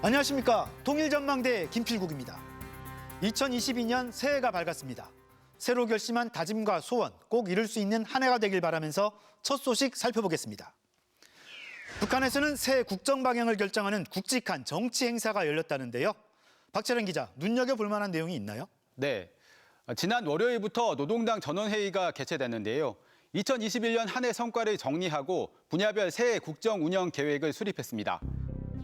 안녕하십니까. 통일전망대 김필국입니다. 2022년 새해가 밝았습니다. 새로 결심한 다짐과 소원 꼭 이룰 수 있는 한 해가 되길 바라면서 첫 소식 살펴보겠습니다. 북한에서는 새해 국정 방향을 결정하는 굵직한 정치 행사가 열렸다는데요. 박철현 기자, 눈여겨볼 만한 내용이 있나요? 네, 지난 월요일부터 노동당 전원회의가 개최됐는데요. 2021년 한 해 성과를 정리하고 분야별 새해 국정 운영 계획을 수립했습니다.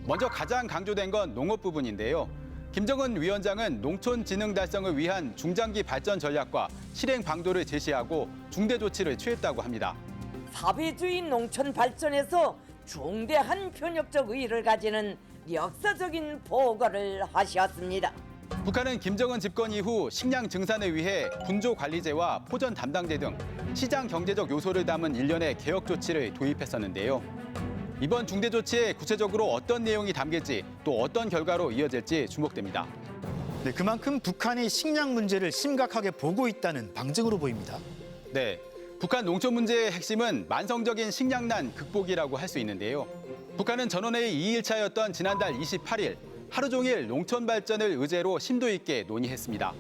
먼저 가장 강조된 건 농업 부분인데요. 김정은 위원장은 농촌 지능 달성을 위한 중장기 발전 전략과 실행 방도를 제시하고 중대 조치를 취했다고 합니다. 사회주의 농촌 발전에서 중대한 편협적 의의를 가지는 역사적인 보고를 하셨습니다. 북한은 김정은 집권 이후 식량 증산을 위해 군조관리제와 포전 담당제 등 시장 경제적 요소를 담은 일련의 개혁 조치를 도입했었는데요. 이번 중대 조치에 구체적으로 어떤 내용이 담길지 또 어떤 결과로 이어질지 주목됩니다. 네, 그만큼 북한이 식량 문제를 심각하게 보고 있다는 방증으로 보입니다. 네, 북한 농촌 문제의 핵심은 만성적인 식량난 극복이라고 할 수 있는데요. 북한은 전원회의 2일차였던 지난달 28일 하루 종일 농촌 발전을 의제로 심도 있게 논의했습니다.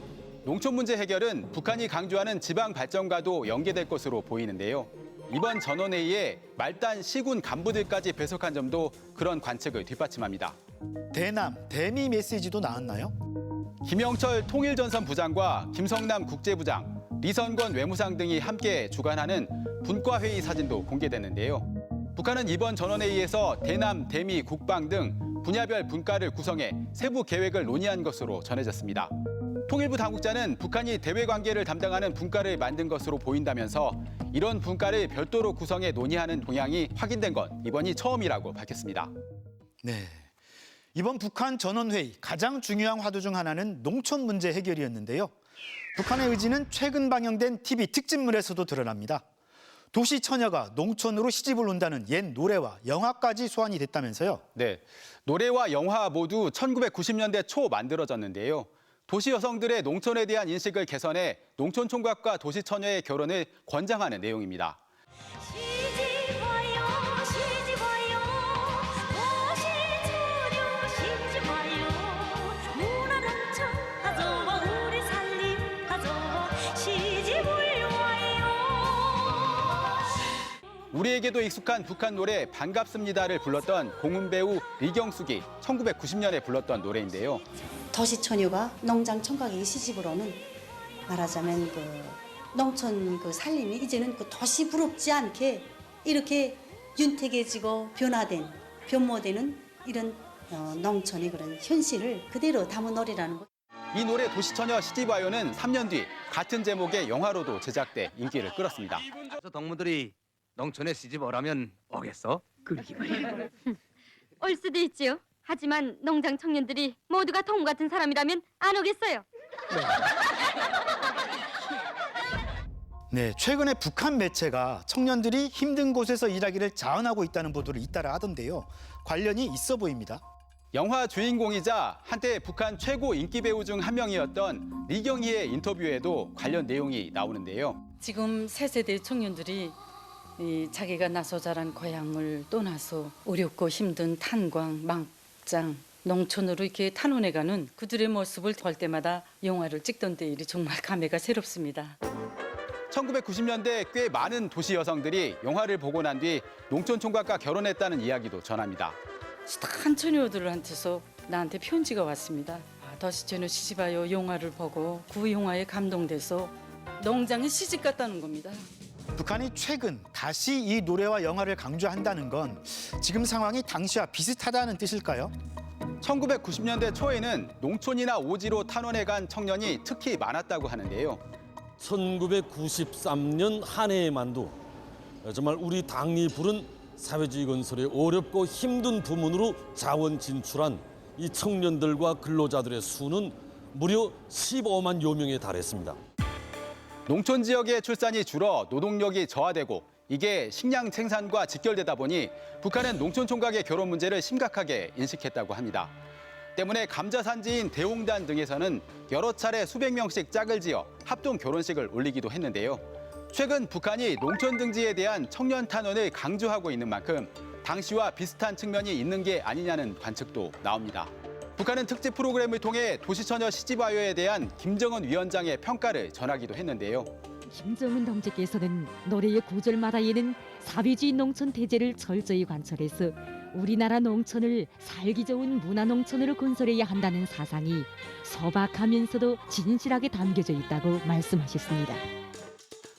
농촌 문제 해결은 북한이 강조하는 지방 발전과도 연계될 것으로 보이는데요. 이번 전원회의에 말단 시군 간부들까지 배석한 점도 그런 관측을 뒷받침합니다. 대남, 대미 메시지도 나왔나요? 김영철 통일전선 부장과 김성남 국제부장, 리선권 외무상 등이 함께 주관하는 분과회의 사진도 공개됐는데요. 북한은 이번 전원회의에서 대남, 대미, 국방 등 분야별 분과를 구성해 세부 계획을 논의한 것으로 전해졌습니다. 통일부 당국자는 북한이 대외 관계를 담당하는 분과를 만든 것으로 보인다면서 이런 분과를 별도로 구성해 논의하는 동향이 확인된 건 이번이 처음이라고 밝혔습니다. 네. 이번 북한 전원회의 가장 중요한 화두 중 하나는 농촌 문제 해결이었는데요. 북한의 의지는 최근 방영된 TV 특집물에서도 드러납니다. 도시 처녀가 농촌으로 시집을 온다는 옛 노래와 영화까지 소환이 됐다면서요? 네, 노래와 영화 모두 1990년대 초 만들어졌는데요. 도시 여성들의 농촌에 대한 인식을 개선해 농촌 총각과 도시 처녀의 결혼을 권장하는 내용입니다. 시집 와요 시집 와요 도시 처녀 시집 와요 문화 농촌 하죠 우리 살림 하죠 시집을 와요. 우리에게도 익숙한 북한 노래 반갑습니다를 불렀던 공훈 배우 리경숙이 1990년에 불렀던 노래인데요. 도시 처녀가 농장 총각에게 시집을 오는, 말하자면 농촌 살림이 이제는 도시 부럽지 않게 이렇게 윤택해지고 변모되는 이런 농촌의 그런 현실을 그대로 담은 노래라는 것. 이 노래 도시처녀 시집와요는 3년 뒤 같은 제목의 영화로도 제작돼 인기를 끌었습니다. 동무들이 농촌에 시집 오라면 오겠어? 그러기 말이야. 올 수도 있지요. 하지만 농장 청년들이 모두가 동무 같은 사람이라면 안 오겠어요. 네, 최근에 북한 매체가 청년들이 힘든 곳에서 일하기를 자언하고 있다는 보도를 잇따라 하던데요. 관련이 있어 보입니다. 영화 주인공이자 한때 북한 최고 인기 배우 중 한 명이었던 리경희의 인터뷰에도 관련 내용이 나오는데요. 지금 새 세대 청년들이 자기가 나서 자란 고향을 떠나서 어렵고 힘든 탄광, 막장, 농촌으로 이렇게 탄원해가는 그들의 모습을 볼 때마다 영화를 찍던 때 일이 정말 감회가 새롭습니다. 1990년대 꽤 많은 도시 여성들이 영화를 보고 난 뒤 농촌 총각과 결혼했다는 이야기도 전합니다. 숱한 처녀들한테서 나한테 편지가 왔습니다. 도시 처녀 시집와요 영화를 보고 그 영화에 감동돼서 농장에 시집 갔다는 겁니다. 북한이 최근 다시 이 노래와 영화를 강조한다는 건 지금 상황이 당시와 비슷하다는 뜻일까요? 1990년대 초에는 농촌이나 오지로 탄원해 간 청년이 특히 많았다고 하는데요. 1993년 한 해에만도 정말 우리 당이 부른 사회주의 건설의 어렵고 힘든 부문으로 자원 진출한 이 청년들과 근로자들의 수는 무려 15만여 명에 달했습니다. 농촌 지역의 출산이 줄어 노동력이 저하되고 이게 식량 생산과 직결되다 보니 북한은 농촌 총각의 결혼 문제를 심각하게 인식했다고 합니다. 때문에 감자 산지인 대홍단 등에서는 여러 차례 수백 명씩 짝을 지어 합동 결혼식을 올리기도 했는데요. 최근 북한이 농촌 등지에 대한 청년 탄원을 강조하고 있는 만큼 당시와 비슷한 측면이 있는 게 아니냐는 관측도 나옵니다. 북한은 특집 프로그램을 통해 도시처녀 시집와요에 대한 김정은 위원장의 평가를 전하기도 했는데요. 김정은 동지께서는 노래의 구절마다에는 사회주의 농촌 대제를 철저히 관철해서 우리나라 농촌을 살기 좋은 문화 농촌으로 건설해야 한다는 사상이 소박하면서도 진실하게 담겨져 있다고 말씀하셨습니다.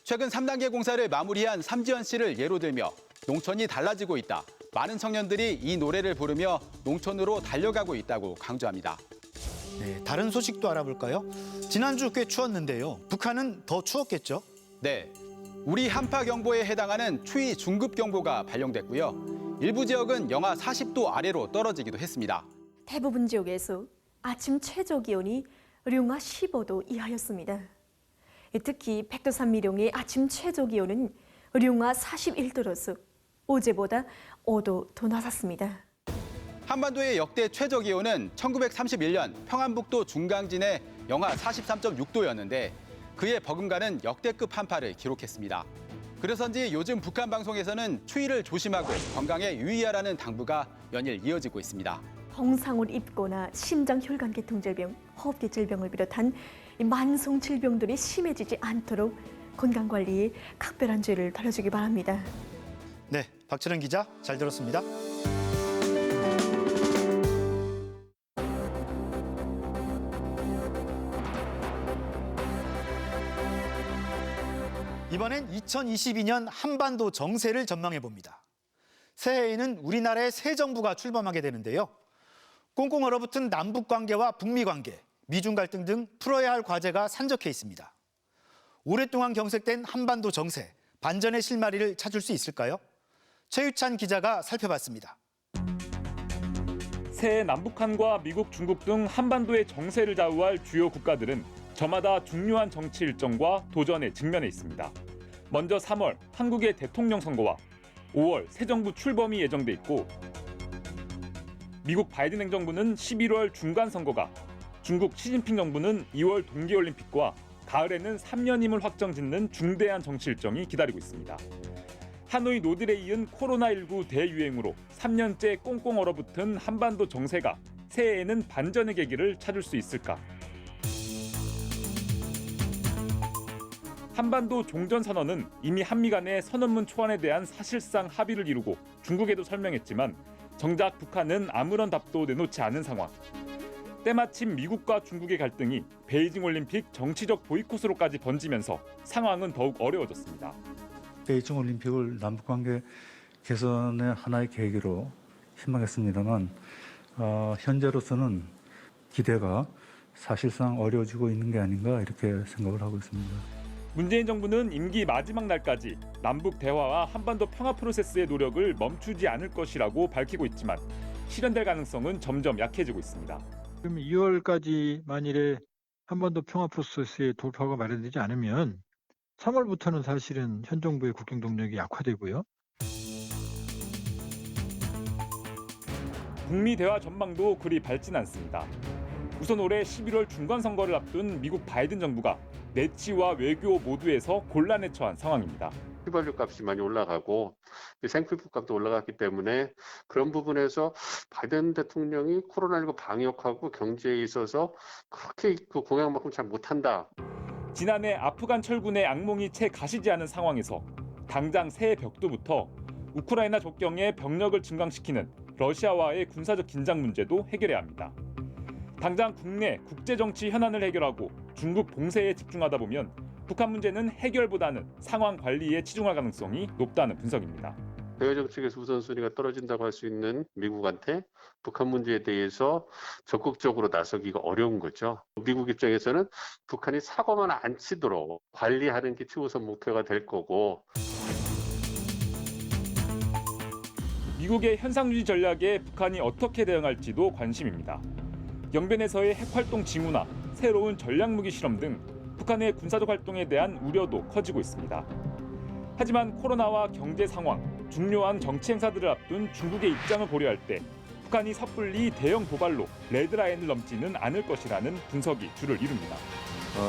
최근 3단계 공사를 마무리한 삼지연 씨를 예로 들며 농촌이 달라지고 있다. 많은 청년들이 이 노래를 부르며 농촌으로 달려가고 있다고 강조합니다. 네, 다른 소식도 알아볼까요? 지난주 꽤 추웠는데요. 북한은 더 추웠겠죠? 네, 우리 한파 경보에 해당하는 추위 중급 경보가 발령됐고요. 일부 지역은 영하 40도 아래로 떨어지기도 했습니다. 대부분 지역에서 아침 최저 기온이 영하 15도 이하였습니다. 특히 백두산 미령의 아침 최저 기온은 영하 41도로서 어제보다 5도 더 낮았습니다. 한반도의 역대 최저 기온은 1931년 평안북도 중강진의 영하 43.6도였는데 그에 버금가는 역대급 한파를 기록했습니다. 그래서인지 요즘 북한 방송에서는 추위를 조심하고 건강에 유의하라는 당부가 연일 이어지고 있습니다. 홍상을 입거나 심장혈관계통 질병, 호흡기 질병을 비롯한 만성 질병들이 심해지지 않도록 건강관리에 각별한 주의를 다려주기 바랍니다. 네, 박철은 기자 잘 들었습니다. 이번엔 2022년 한반도 정세를 전망해 봅니다. 새해에는 우리나라의 새 정부가 출범하게 되는데요. 꽁꽁 얼어붙은 남북 관계와 북미 관계, 미중 갈등 등 풀어야 할 과제가 산적해 있습니다. 오랫동안 경색된 한반도 정세, 반전의 실마리를 찾을 수 있을까요? 최유찬 기자가 살펴봤습니다. 새해 남북한과 미국, 중국 등 한반도의 정세를 좌우할 주요 국가들은 저마다 중요한 정치 일정과 도전에 직면해 있습니다. 먼저 3월 한국의 대통령 선거와 5월 새 정부 출범이 예정돼 있고 미국 바이든 행정부는 11월 중간 선거가, 중국 시진핑 정부는 2월 동계올림픽과 가을에는 3년임을 확정짓는 중대한 정치 일정이 기다리고 있습니다. 하노이 노딜에 이은 코로나19 대유행으로 3년째 꽁꽁 얼어붙은 한반도 정세가 새해에는 반전의 계기를 찾을 수 있을까? 한반도 종전선언은 이미 한미 간의 선언문 초안에 대한 사실상 합의를 이루고 중국에도 설명했지만 정작 북한은 아무런 답도 내놓지 않은 상황. 때마침 미국과 중국의 갈등이 베이징 올림픽 정치적 보이콧으로까지 번지면서 상황은 더욱 어려워졌습니다. 베이징 올림픽을 남북관계 개선의 하나의 계기로 희망했습니다만 현재로서는 기대가 사실상 어려워지고 있는 게 아닌가 이렇게 생각을 하고 있습니다. 문재인 정부는 임기 마지막 날까지 남북 대화와 한반도 평화 프로세스의 노력을 멈추지 않을 것이라고 밝히고 있지만 실현될 가능성은 점점 약해지고 있습니다. 그럼 2월까지 만일에 한반도 평화 프로세스의 돌파가 마련되지 않으면 3월부터는 사실은 현 정부의 국경 동력이 약화되고요. 북미 대화 전망도 그리 밝진 않습니다. 우선 올해 11월 중간 선거를 앞둔 미국 바이든 정부가 내치와 외교 모두에서 곤란에 처한 상황입니다. 휘발유 값이 많이 올라가고 생필품 값도 올라갔기 때문에 그런 부분에서 바이든 대통령이 코로나19 방역하고 경제에 있어서 그렇게 그 공약만큼 잘 못한다. 지난해 아프간 철군의 악몽이 채 가시지 않은 상황에서 당장 새해 벽두부터 우크라이나 접경에 병력을 증강시키는 러시아와의 군사적 긴장 문제도 해결해야 합니다. 당장 국내 국제정치 현안을 해결하고 중국 봉쇄에 집중하다 보면 북한 문제는 해결보다는 상황 관리에 치중할 가능성이 높다는 분석입니다. 대외 정책에서 우선순위가 떨어진다고 할 수 있는 미국한테 북한 문제에 대해서 적극적으로 나서기가 어려운 거죠. 미국 입장에서는 북한이 사고만 안 치도록 관리하는 게 최우선 목표가 될 거고. 미국의 현상유지 전략에 북한이 어떻게 대응할지도 관심입니다. 영변에서의 핵활동 징후나 새로운 전략무기 실험 등 북한의 군사적 활동에 대한 우려도 커지고 있습니다. 하지만 코로나와 경제 상황, 중요한 정치 행사들을 앞둔 중국의 입장을 고려할 때 북한이 섣불리 대형 도발로 레드라인을 넘지는 않을 것이라는 분석이 주를 이룹니다.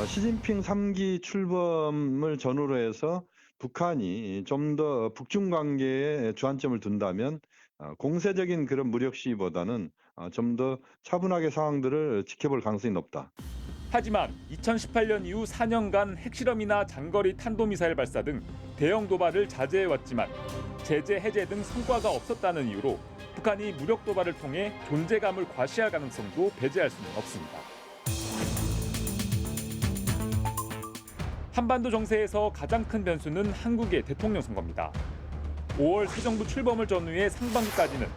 시진핑 3기 출범을 전후로 해서 북한이 좀 더 북중 관계에 주안점을 둔다면 공세적인 그런 무력 시위보다는 좀 더 차분하게 상황들을 지켜볼 가능성이 높다. 하지만 2018년 이후 4년간 핵실험이나 장거리 탄도미사일 발사 등 대형 도발을 자제해왔지만 제재 해제 등 성과가 없었다는 이유로 북한이 무력 도발을 통해 존재감을 과시할 가능성도 배제할 수는 없습니다. 한반도 정세에서 가장 큰 변수는 한국의 대통령 선거입니다. 5월 새 정부 출범을 전후해 상반기까지는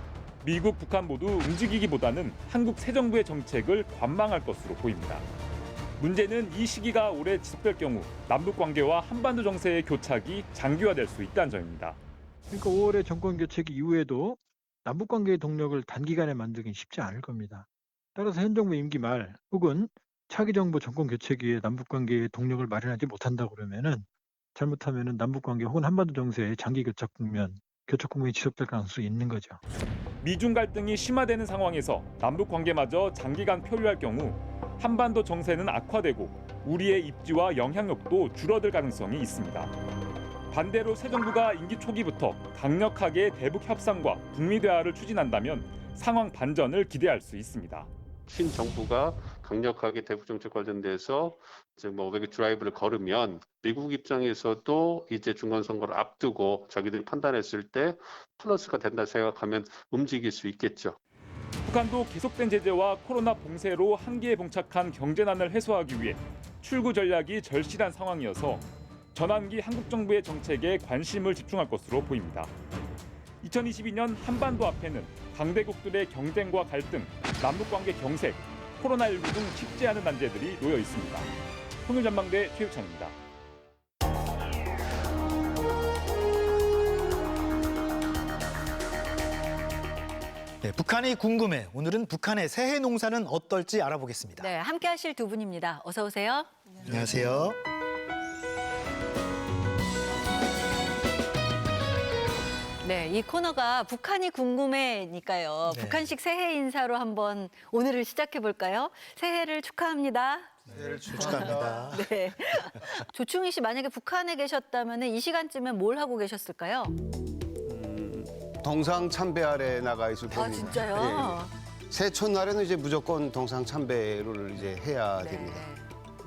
미국, 북한 모두 움직이기보다는 한국 새 정부의 정책을 관망할 것으로 보입니다. 문제는 이 시기가 오래 지속될 경우 남북 관계와 한반도 정세의 교착이 장기화될 수 있다는 점입니다. 그러니까 5월의 정권 교체기 이후에도 남북 관계의 동력을 단기간에 만들긴 쉽지 않을 겁니다. 따라서 현 정부 임기 말 혹은 차기 정부 정권 교체기에 남북 관계의 동력을 마련하지 못한다 그러면은 잘못하면은 남북 관계 혹은 한반도 정세의 장기 교착 국면이 지속될 가능성이 있는 거죠. 미중 갈등이 심화되는 상황에서 남북 관계마저 장기간 표류할 경우 한반도 정세는 악화되고 우리의 입지와 영향력도 줄어들 가능성이 있습니다. 반대로 새 정부가 임기 초기부터 강력하게 대북 협상과 북미 대화를 추진한다면 상황 반전을 기대할 수 있습니다. 신정부가 강력하게 대북 정책 관련돼서 이제 뭐 외교 드라이브를 걸으면 미국 입장에서도 이제 중간 선거를 앞두고 자기들이 판단했을 때 플러스가 된다 생각하면 움직일 수 있겠죠. 북한도 계속된 제재와 코로나 봉쇄로 한계에 봉착한 경제난을 해소하기 위해 출구 전략이 절실한 상황이어서 전환기 한국 정부의 정책에 관심을 집중할 것으로 보입니다. 2022년 한반도 앞에는 강대국들의 경쟁과 갈등, 남북관계 경색, 코로나19 등 쉽지 않은 난제들이 놓여 있습니다. 통일전망대 최유찬입니다. 네, 북한이 궁금해. 오늘은 북한의 새해 농사는 어떨지 알아보겠습니다. 네, 함께하실 두 분입니다. 어서 오세요. 안녕하세요. 네, 이 코너가 북한이 궁금해니까요. 네. 북한식 새해 인사로 한번 오늘을 시작해 볼까요? 새해를 축하합니다. 새해를 축하합니다. 네. 조충희 씨 만약에 북한에 계셨다면 이 시간쯤엔 뭘 하고 계셨을까요? 동상 참배하러 나가 있을 겁니다. 아, 진짜요? 예. 새해 첫날에는 이제 무조건 동상 참배를 이제 해야 됩니다.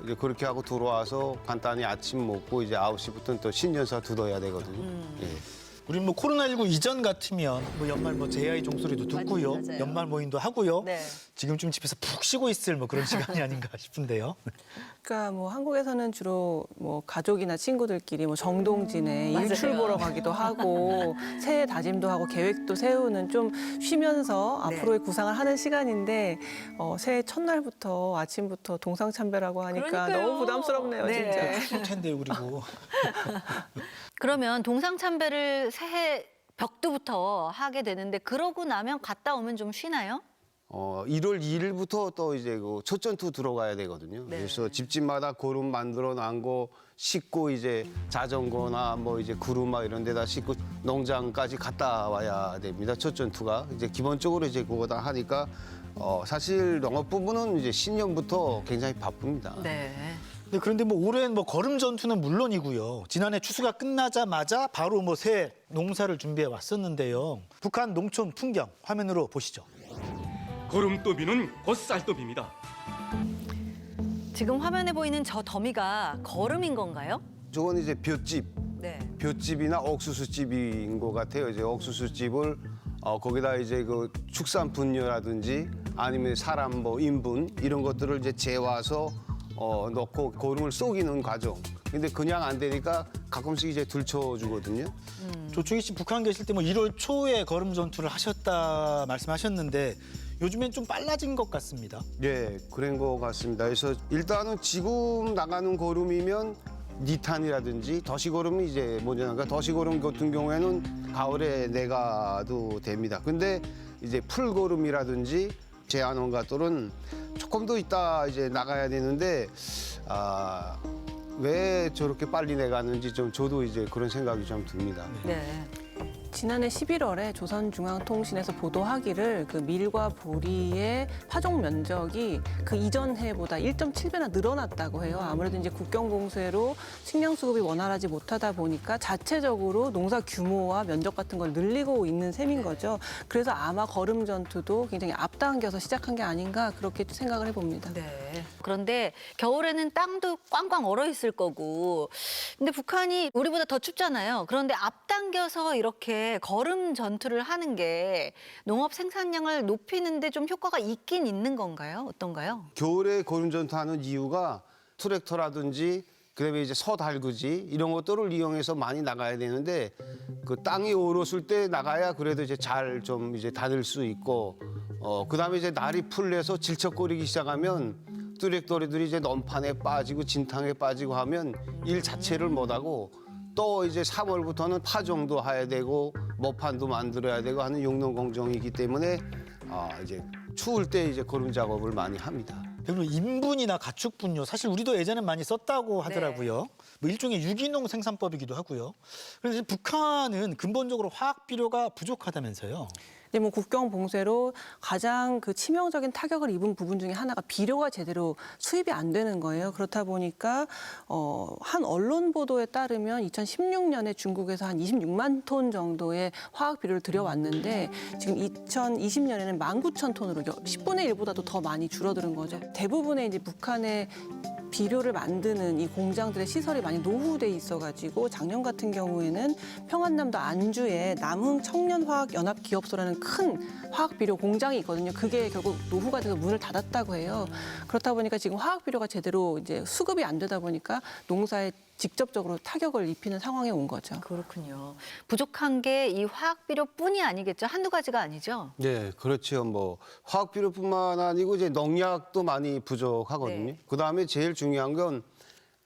이제 그렇게 하고 들어와서 간단히 아침 먹고 이제 9시부터는 또 신년사 두어야 되거든요. 예. 우리 뭐 코로나19 이전 같으면 뭐 연말 뭐 제아의 종소리도 듣고요. 맞아요. 연말 모임도 하고요. 네. 지금쯤 집에서 푹 쉬고 있을 뭐 그런 시간이 아닌가 싶은데요. 그러니까 뭐 한국에서는 주로 뭐 가족이나 친구들끼리 뭐 정동진에 맞아요. 일출 보러 가기도 하고 새해 다짐도 하고 계획도 세우는 좀 쉬면서 네. 앞으로의 구상을 하는 시간인데 새해 첫날부터 아침부터 동상참배라고 하니까 그러니까요. 너무 부담스럽네요, 네. 진짜. 추울 텐데 그리고. 그러면 동상참배를 새해 벽두부터 하게 되는데 그러고 나면 갔다 오면 좀 쉬나요? 1월 2일부터 또 이제 그 첫 전투 들어가야 되거든요. 네. 그래서 집집마다 고름 만들어 놓은 거 싣고 이제 자전거나 뭐 이제 구루마 이런 데다 싣고 농장까지 갔다 와야 됩니다. 첫 전투가 이제 기본적으로 이제 그거 다 하니까 사실 농업 부분은 이제 신년부터 굉장히 바쁩니다. 네. 네, 그런데 뭐 올해는 뭐 거름 전투는 물론이고요. 지난해 추수가 끝나자마자 바로 뭐 새 농사를 준비해 왔었는데요. 북한 농촌 풍경 화면으로 보시죠. 거름더비는 곧 쌀더비입니다. 지금 화면에 보이는 저 더미가 거름인 건가요? 저건 이제 볏짚, 네. 볏짚이나 옥수수집인 것 같아요. 이제 옥수수집을 거기다 이제 그 축산 분뇨라든지 아니면 사람 뭐 인분 이런 것들을 이제 재와서 넣고 거름을 속이는 과정. 근데 그냥 안 되니까 가끔씩 이제 들춰주거든요. 조충희 씨 북한 계실 때 뭐 1월 초에 거름 전투를 하셨다 말씀하셨는데 요즘엔 좀 빨라진 것 같습니다. 예, 그런 것 같습니다. 그래서 일단은 지금 나가는 거름이면 니탄이라든지 더시거름이 이제 뭐냐니까 더시거름 같은 경우에는 가을에 내가도 됩니다. 근데 이제 풀거름이라든지 제한원 같들은 조금 더 있다 이제 나가야 되는데 왜 저렇게 빨리 내가는지 좀 저도 이제 그런 생각이 좀 듭니다. 네. 지난해 11월에 조선중앙통신에서 보도하기를 그 밀과 보리의 파종 면적이 그 이전 해보다 1.7배나 늘어났다고 해요. 아무래도 이제 국경 봉쇄로 식량 수급이 원활하지 못하다 보니까 자체적으로 농사 규모와 면적 같은 걸 늘리고 있는 셈인 거죠. 그래서 아마 거름 전투도 굉장히 앞당겨서 시작한 게 아닌가 그렇게 생각을 해봅니다. 네. 그런데 겨울에는 땅도 꽝꽝 얼어 있을 거고, 근데 북한이 우리보다 더 춥잖아요. 그런데 앞당겨서 이렇게 거름 전투를 하는 게 농업 생산량을 높이는데 좀 효과가 있긴 있는 건가요? 어떤가요? 겨울에 거름 전투하는 이유가 트랙터라든지 그다음에 이제 서달구지 이런 것들을 이용해서 많이 나가야 되는데 그 땅이 얼었을 때 나가야 그래도 이제 잘 좀 이제 다닐 수 있고 그다음에 이제 날이 풀려서 질척거리기 시작하면 트랙터들이 이제 넘판에 빠지고 진탕에 빠지고 하면 일 자체를 못하고 또 이제 3월부터는 파종도 해야 되고 모판도 만들어야 되고 하는 용농 공정이기 때문에 이제 추울 때 이제 거름 작업을 많이 합니다. 그리고 인분이나 가축분뇨 사실 우리도 예전에 많이 썼다고 하더라고요. 뭐 일종의 유기농 생산법이기도 하고요. 그런데 북한은 근본적으로 화학 비료가 부족하다면서요. 근데 뭐 국경 봉쇄로 가장 그 치명적인 타격을 입은 부분 중에 하나가 비료가 제대로 수입이 안 되는 거예요. 그렇다 보니까 한 언론 보도에 따르면 2016년에 중국에서 한 26만 톤 정도의 화학 비료를 들여왔는데 지금 2020년에는 19,000톤으로 10분의 1보다도 더 많이 줄어드는 거죠. 대부분의 이제 북한의 비료를 만드는 이 공장들의 시설이 많이 노후돼 있어가지고 작년 같은 경우에는 평안남도 안주에 남흥 청년화학연합기업소라는 큰 화학 비료 공장이 있거든요. 그게 결국 노후가 돼서 문을 닫았다고 해요. 그렇다 보니까 지금 화학 비료가 제대로 이제 수급이 안 되다 보니까 농사에 직접적으로 타격을 입히는 상황에 온 거죠. 그렇군요. 부족한 게 이 화학 비료뿐이 아니겠죠? 한두 가지가 아니죠? 네, 그렇죠. 뭐 화학 비료뿐만 아니고 이제 농약도 많이 부족하거든요. 네. 그다음에 제일 중요한 건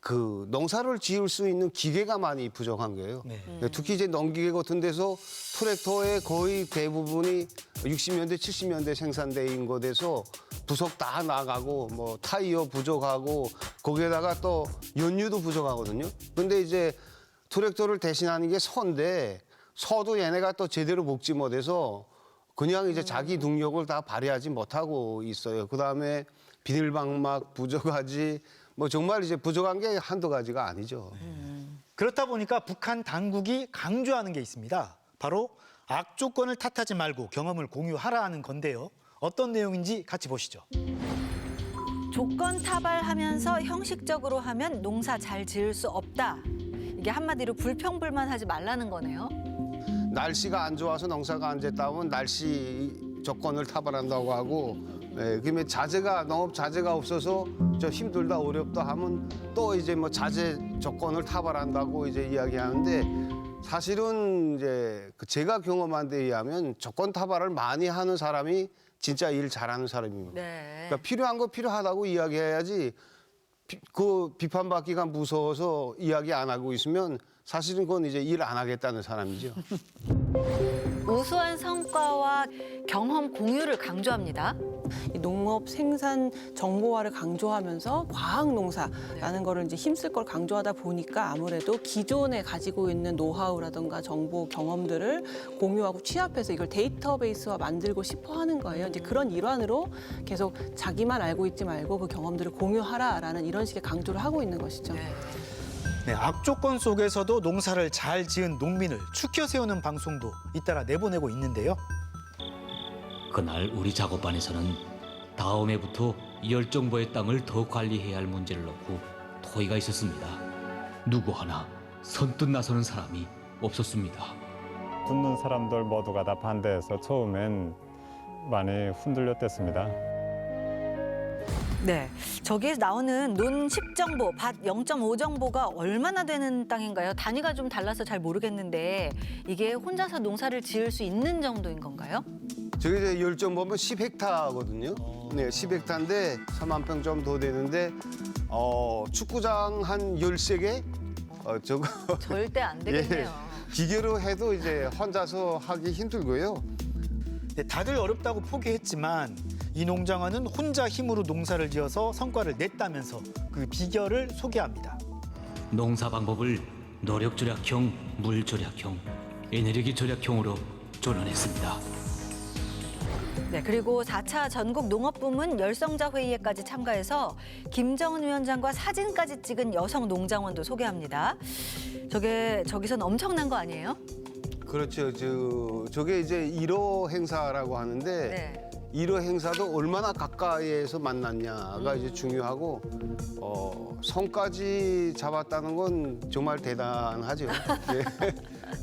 그 농사를 지을 수 있는 기계가 많이 부족한 거예요. 특히 이제 농기계 같은 데서 트랙터의 거의 대부분이 60년대, 70년대 생산된 것에서 부속 다 나가고 뭐 타이어 부족하고 거기에다가 또 연유도 부족하거든요. 근데 이제 트랙터를 대신하는 게 서인데 서도 얘네가 또 제대로 먹지 못해서 그냥 이제 자기 능력을 다 발휘하지 못하고 있어요. 그다음에 비닐방막 부족하지 뭐 정말 이제 부족한 게 한두 가지가 아니죠. 그렇다 보니까 북한 당국이 강조하는 게 있습니다. 바로 악조건을 탓하지 말고 경험을 공유하라는 건데요. 어떤 내용인지 같이 보시죠. 조건 타발하면서 형식적으로 하면 농사 잘 지을 수 없다. 이게 한마디로 불평불만하지 말라는 거네요. 날씨가 안 좋아서 농사가 안 됐다 하면 날씨 조건을 타발한다고 하고 그러면 농업 자재가 없어서 저 힘들다 어렵다 하면 또 이제 뭐 자재 조건을 타발한다고 이제 이야기하는데 사실은 이제 제가 경험한 데 의하면 조건 타발을 많이 하는 사람이 진짜 일 잘하는 사람입니다. 네. 그러니까 필요한 거 필요하다고 이야기해야지 그 비판받기가 무서워서 이야기 안 하고 있으면 사실은 그건 이제 일 안 하겠다는 사람이죠. 우수한 성과와 경험 공유를 강조합니다. 이 농업 생산 정보화를 강조하면서 과학 농사라는 거를 이제 힘쓸 걸 강조하다 보니까 아무래도 기존에 가지고 있는 노하우라든가 정보 경험들을 공유하고 취합해서 이걸 데이터베이스화 만들고 싶어 하는 거예요. 이제 그런 일환으로 계속 자기만 알고 있지 말고 그 경험들을 공유하라라는 이런 식의 강조를 하고 있는 것이죠. 네, 악조건 속에서도 농사를 잘 지은 농민을 추켜 세우는 방송도 잇따라 내보내고 있는데요. 그날 우리 작업반에서는 다음 해부터 10정보의 땅을 더 관리해야 할 문제를 놓고 토의가 있었습니다. 누구 하나 선뜻 나서는 사람이 없었습니다. 듣는 사람들 모두가 다 반대해서 처음엔 많이 흔들렸댔습니다. 네, 저기에 나오는 논 10정보, 밭 0.5정보가 얼마나 되는 땅인가요? 단위가 좀 달라서 잘 모르겠는데 이게 혼자서 농사를 지을 수 있는 정도인 건가요? 저기 이제 10정보면 10헥타거든요. 네, 10헥타인데 3만 평 좀 더 되는데 축구장 한 13개? 저거 절대 안 되겠네요. 기계로 해도 이제 혼자서 하기 힘들고요. 네, 다들 어렵다고 포기했지만 이 농장원은 혼자 힘으로 농사를 지어서 성과를 냈다면서 그 비결을 소개합니다. 농사 방법을 노력 절약형, 물 절약형, 에너지 절약형으로 전환했습니다. 네, 그리고 4차 전국 농업부문 열성자 회의에까지 참가해서 김정은 위원장과 사진까지 찍은 여성 농장원도 소개합니다. 저기선 엄청난 거 아니에요? 그렇죠. 저게 이제 1호 행사라고 하는데 네. 1호 행사도 얼마나 가까이에서 만났냐가 이제 중요하고 성까지 잡았다는 건 정말 대단하죠. 네.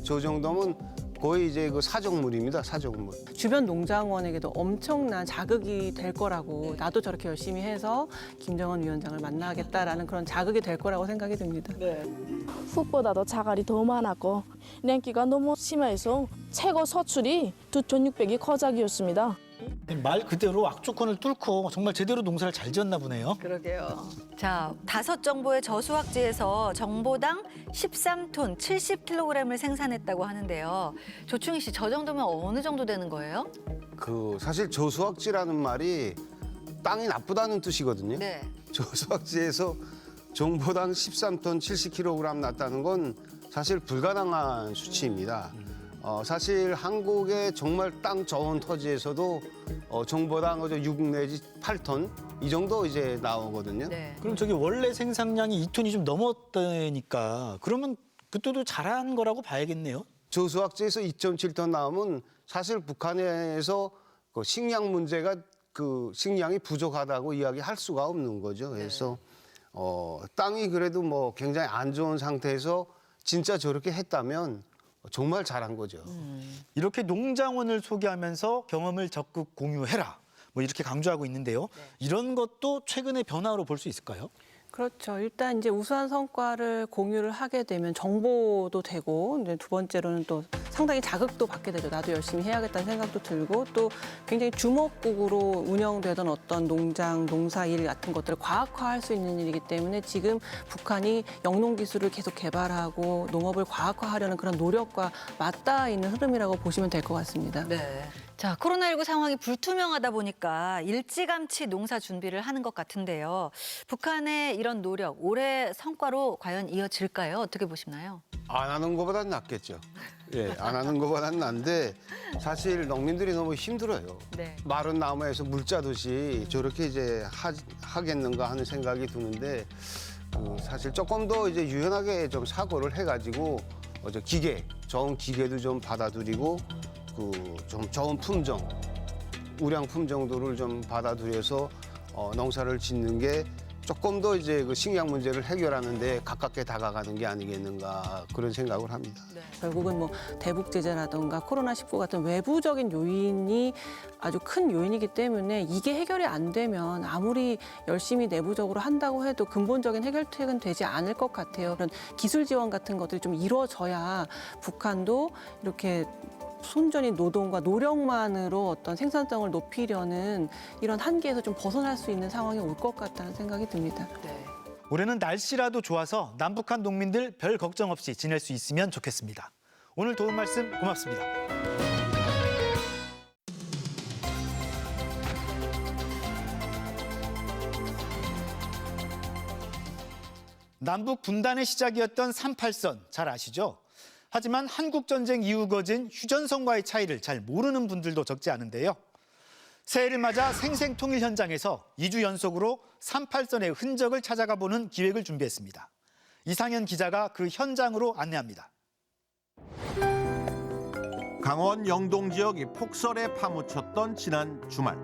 저 정도면 거의 이제 그 사적물입니다. 사적물. 주변 농장원에게도 엄청난 자극이 될 거라고 나도 저렇게 열심히 해서 김정은 위원장을 만나겠다라는 그런 자극이 될 거라고 생각이 듭니다. 흙보다도 자갈이 더 많았고 냉기가 너무 심해서 최고 서출이 2,600이 커작이었습니다. 말 그대로 악조건을 뚫고 정말 제대로 농사를 잘 지었나 보네요. 그러게요. 자, 5정보의 저수확지에서 정보당 13톤 70kg을 생산했다고 하는데요. 조충희 씨, 저 정도면 어느 정도 되는 거예요? 사실 저수확지라는 말이 땅이 나쁘다는 뜻이거든요. 네. 저수확지에서 정보당 13톤 70kg 났다는 건 사실 불가능한 수치입니다. 사실 한국의 정말 땅 좋은 토지에서도 정보당 6 내지 8톤 이 정도 이제 나오거든요. 네. 그럼 저기 원래 생산량이 2톤이 좀 넘었다니까 그러면 그때도 잘한 거라고 봐야겠네요. 저수확지에서 2.7톤 나오면 사실 북한에서 식량 문제가 식량이 부족하다고 이야기할 수가 없는 거죠. 그래서 땅이 그래도 뭐 굉장히 안 좋은 상태에서 진짜 저렇게 했다면 정말 잘한 거죠. 이렇게 농장원을 소개하면서 경험을 적극 공유해라. 뭐 이렇게 강조하고 있는데요. 이런 것도 최근의 변화로 볼 수 있을까요? 그렇죠. 일단 이제 우수한 성과를 공유를 하게 되면 정보도 되고, 이제 두 번째로는 또 상당히 자극도 받게 되죠. 나도 열심히 해야겠다는 생각도 들고, 또 굉장히 주목국으로 운영되던 어떤 농장, 농사일 같은 것들을 과학화할 수 있는 일이기 때문에 지금 북한이 영농 기술을 계속 개발하고 농업을 과학화하려는 그런 노력과 맞닿아 있는 흐름이라고 보시면 될 것 같습니다. 네. 자, 코로나19 상황이 불투명하다 보니까 일찌감치 농사 준비를 하는 것 같은데요. 북한의 이런 노력, 올해 성과로 과연 이어질까요? 어떻게 보시나요? 안 하는 것보다는 낫겠죠. 예, 안 하는 것보다는 난데 사실 농민들이 너무 힘들어요. 네. 마른 나무에서 물 짜듯이 저렇게 이제 하겠는가 하는 생각이 드는데 사실 조금 더 이제 유연하게 좀 사고를 해가지고 좋은 기계도 좀 받아들이고 좀 좋은 품종, 우량 품종들을 좀 받아들여서 농사를 짓는 게 조금 더 이제 식량 문제를 해결하는 데 가깝게 다가가는 게 아니겠는가 그런 생각을 합니다. 결국은 뭐 대북 제재라든가 코로나19 같은 외부적인 요인이 아주 큰 요인이기 때문에 이게 해결이 안 되면 아무리 열심히 내부적으로 한다고 해도 근본적인 해결책은 되지 않을 것 같아요. 그런 기술 지원 같은 것들이 좀 이루어져야 북한도 이렇게 손전인 노동과 노력만으로 어떤 생산성을 높이려는 이런 한계에서 좀 벗어날 수 있는 상황이 올 것 같다는 생각이 듭니다. 올해는 날씨라도 좋아서 남북한 농민들 별 걱정 없이 지낼 수 있으면 좋겠습니다. 오늘 도움 말씀 고맙습니다. 남북 분단의 시작이었던 38선 잘 아시죠? 하지만 한국전쟁 이후 거진 휴전선과의 차이를 잘 모르는 분들도 적지 않은데요. 새해를 맞아 생생통일 현장에서 2주 연속으로 38선의 흔적을 찾아가 보는 기획을 준비했습니다. 이상현 기자가 그 현장으로 안내합니다. 강원 영동 지역이 폭설에 파묻혔던 지난 주말.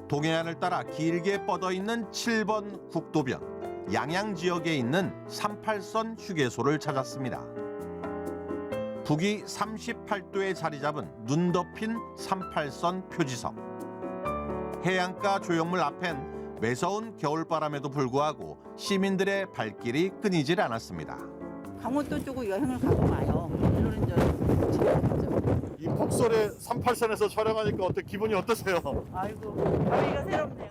동해안을 따라 길게 뻗어있는 7번 국도변, 양양 지역에 있는 38선 휴게소를 찾았습니다. 북위 38도에 자리 잡은 눈 덮인 38선 표지석. 해안가 조형물 앞엔 매서운 겨울바람에도 불구하고 시민들의 발길이 끊이질 않았습니다. 강원도 쪽으로 여행을 가고 와요. 이런 이 폭설에 38선에서 촬영하니까 기분이 어떠세요? 아이고, 바위가 새롭네요.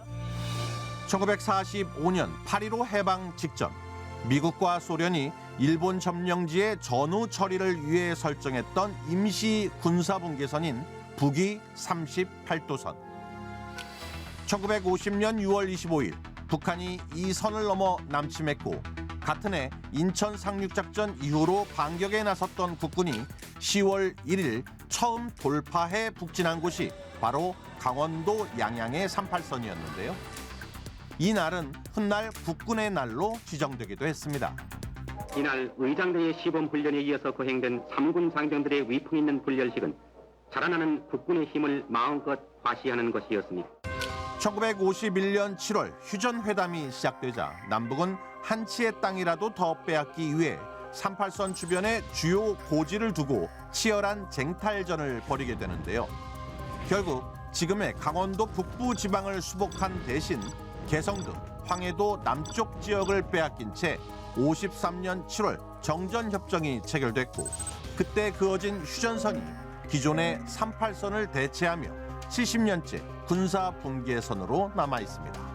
1945년 8.15 해방 직전 미국과 소련이 일본 점령지의 전후 처리를 위해 설정했던 임시 군사분계선인 북위 38도선. 1950년 6월 25일 북한이 이 선을 넘어 남침했고 같은 해 인천 상륙작전 이후로 반격에 나섰던 국군이 10월 1일 처음 돌파해 북진한 곳이 바로 강원도 양양의 38선이었는데요. 이 날은 훗날 국군의 날로 지정되기도 했습니다. 이날 의장대의 시범훈련에 이어서 거행된 3군 장병들의 위풍 있는 훈련식은 자라나는 국군의 힘을 마음껏 과시하는 것이었습니다. 1951년 7월 휴전회담이 시작되자 남북은 한치의 땅이라도 더 빼앗기 위해 38선 주변에 주요 고지를 두고 치열한 쟁탈전을 벌이게 되는데요. 결국 지금의 강원도 북부 지방을 수복한 대신 개성도, 황해도 남쪽 지역을 빼앗긴 채 53년 7월 정전협정이 체결됐고 그때 그어진 휴전선이 기존의 38선을 대체하며 70년째 군사 분계선으로 남아 있습니다.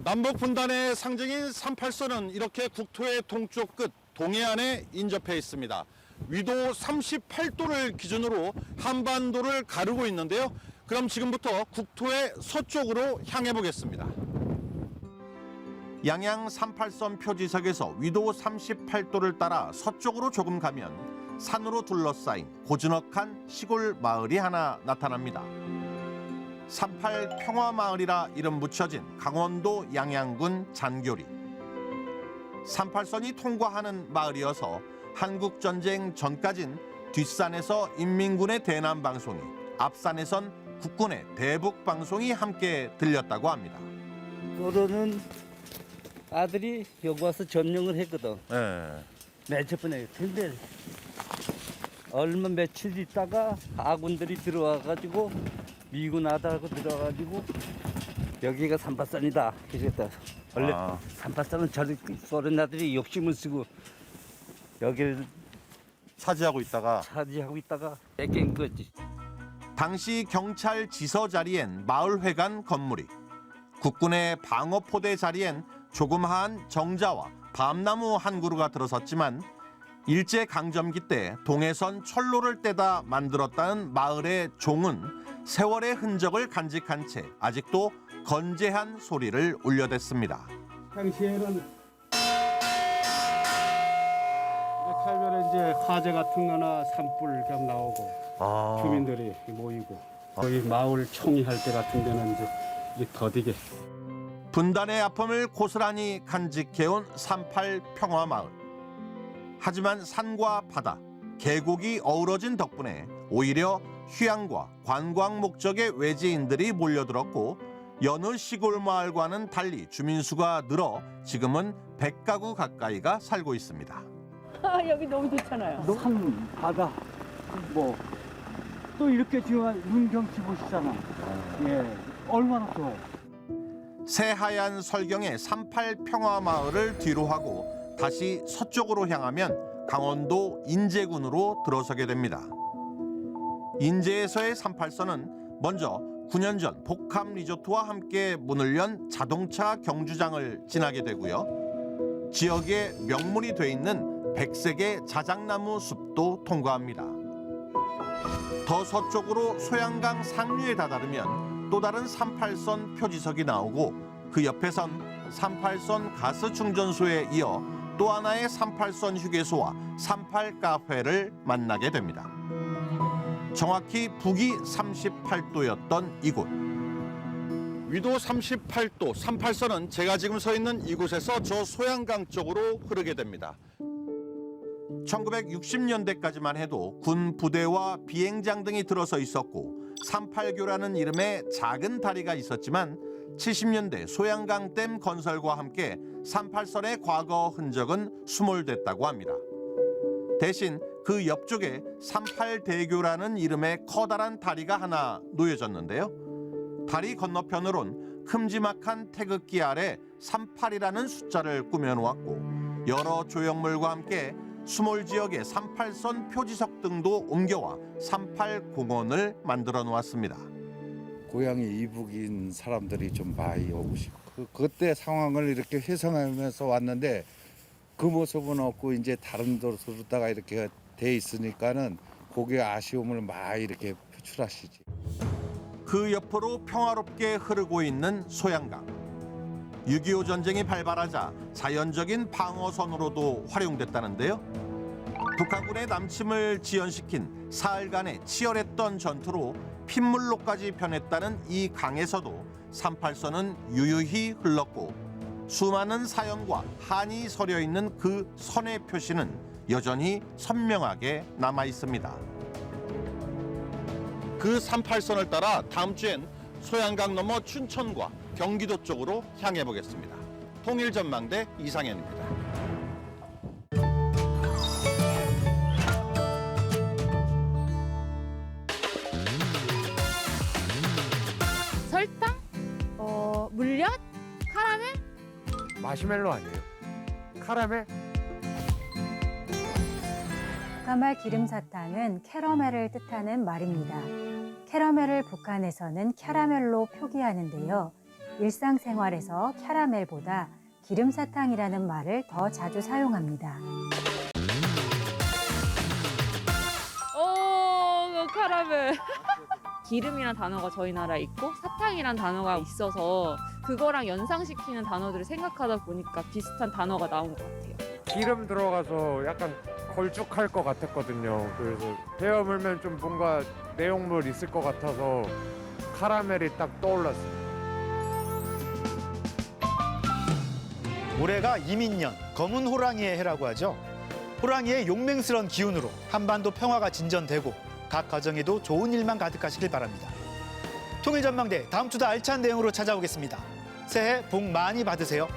남북 분단의 상징인 38선은 이렇게 국토의 동쪽 끝 동해안에 인접해 있습니다. 위도 38도를 기준으로 한반도를 가르고 있는데요. 그럼 지금부터 국토의 서쪽으로 향해 보겠습니다. 양양 38선 표지석에서 위도 38도를 따라 서쪽으로 조금 가면 산으로 둘러싸인 고즈넉한 시골 마을이 하나 나타납니다. 38 평화마을이라 이름 붙여진 강원도 양양군 잔교리. 38선이 통과하는 마을이어서 한국전쟁 전까진 뒷산에서 인민군의 대남방송이, 앞산에선 국군의 대북방송이 함께 들렸다고 합니다. 그러는 아들이 여기 와서 점령을 했거든. 네. 맨 첫 번에. 근데 얼마 며칠 있다가 아군들이 들어와가지고 미군 아들하고 들어와가지고 여기가 38선이다. 그랬다. 원래 38선은 저리 소련 아들이 욕심을 쓰고 여기를 차지하고 있다가 뺏긴 거지. 당시 경찰 지서 자리엔 마을회관 건물이, 국군의 방어포대 자리엔 조그마한 정자와 밤나무 한 그루가 들어섰지만 일제강점기 때 동해선 철로를 떼다 만들었다는 마을의 종은 세월의 흔적을 간직한 채 아직도 건재한 소리를 울려댔습니다. 당시에는 칼면에 이제 화재 같은 거나 산불 좀 나오고 주민들이 모이고 거기 마을 총회할 때 같은 데는 이제 더디게 분단의 아픔을 고스란히 간직해온 38 평화마을. 하지만 산과 바다, 계곡이 어우러진 덕분에 오히려 휴양과 관광 목적의 외지인들이 몰려들었고 여느 시골 마을과는 달리 주민수가 늘어 지금은 100가구 가까이가 살고 있습니다. 여기 너무 좋잖아요. 산, 바다, 뭐 또 이렇게 지금 눈 경치 보시잖아. 예, 얼마나 좋아요. 새하얀 설경의 38 평화마을을 뒤로 하고 다시 서쪽으로 향하면 강원도 인제군으로 들어서게 됩니다. 인제에서의 38선은 먼저 9년 전 복합 리조트와 함께 문을 연 자동차 경주장을 지나게 되고요. 지역의 명물이 돼 있는 백색의 자작나무 숲도 통과합니다. 더 서쪽으로 소양강 상류에 다다르면 또 다른 38선 표지석이 나오고 그 옆에선 38선 가스 충전소에 이어 또 하나의 38선 휴게소와 38 카페를 만나게 됩니다. 정확히 북위 38도였던 이곳. 위도 38도 38선은 제가 지금 서 있는 이곳에서 저 소양강 쪽으로 흐르게 됩니다. 1960년대까지만 해도 군 부대와 비행장 등이 들어서 있었고 38교라는 이름의 작은 다리가 있었지만 70년대 소양강 댐 건설과 함께 38선의 과거 흔적은 수몰됐다고 합니다. 대신 그 옆쪽에 38대교라는 이름의 커다란 다리가 하나 놓여졌는데요. 다리 건너편으론 큼지막한 태극기 아래 38이라는 숫자를 꾸며놓았고 여러 조형물과 함께 수몰 지역의 38선 표지석 등도 옮겨와 38공원을 만들어 놓았습니다. 고향이 이북인 사람들이 좀 많이 오고 싶고 그때 상황을 이렇게 회상하면서 왔는데 그 모습은 없고 이제 다른 곳으로다가 이렇게 돼 있으니까는 거기에 아쉬움을 많이 이렇게 표출하시지. 그 옆으로 평화롭게 흐르고 있는 소양강. 6.25 전쟁이 발발하자 자연적인 방어선으로도 활용됐다는데요. 북한군의 남침을 지연시킨 사흘간의 치열했던 전투로 핏물로까지 변했다는 이 강에서도 38선은 유유히 흘렀고 수많은 사연과 한이 서려 있는 그 선의 표시는 여전히 선명하게 남아 있습니다. 그 38선을 따라 다음 주엔 소양강 넘어 춘천과 경기도 쪽으로 향해 보겠습니다. 통일전망대 이상현입니다. 설탕? 물엿? 카라멜? 마시멜로 아니에요? 카라멜? 북한말 기름사탕은 캐러멜을 뜻하는 말입니다. 캐러멜을 북한에서는 캐러멜로 표기하는데요. 일상생활에서 캐러멜보다 기름사탕이라는 말을 더 자주 사용합니다. 카라멜. 기름이란 단어가 저희 나라에 있고 사탕이란 단어가 있어서 그거랑 연상시키는 단어들을 생각하다 보니까 비슷한 단어가 나온 것 같아요. 기름 들어가서 약간 걸쭉할 것 같았거든요. 그래서 베어 물면 좀 뭔가 내용물 있을 것 같아서 카라멜이 딱 떠올랐어요. 올해가 이민년, 검은 호랑이의 해라고 하죠. 호랑이의 용맹스러운 기운으로 한반도 평화가 진전되고 각 가정에도 좋은 일만 가득하시길 바랍니다. 통일전망대 다음 주도 알찬 내용으로 찾아오겠습니다. 새해 복 많이 받으세요.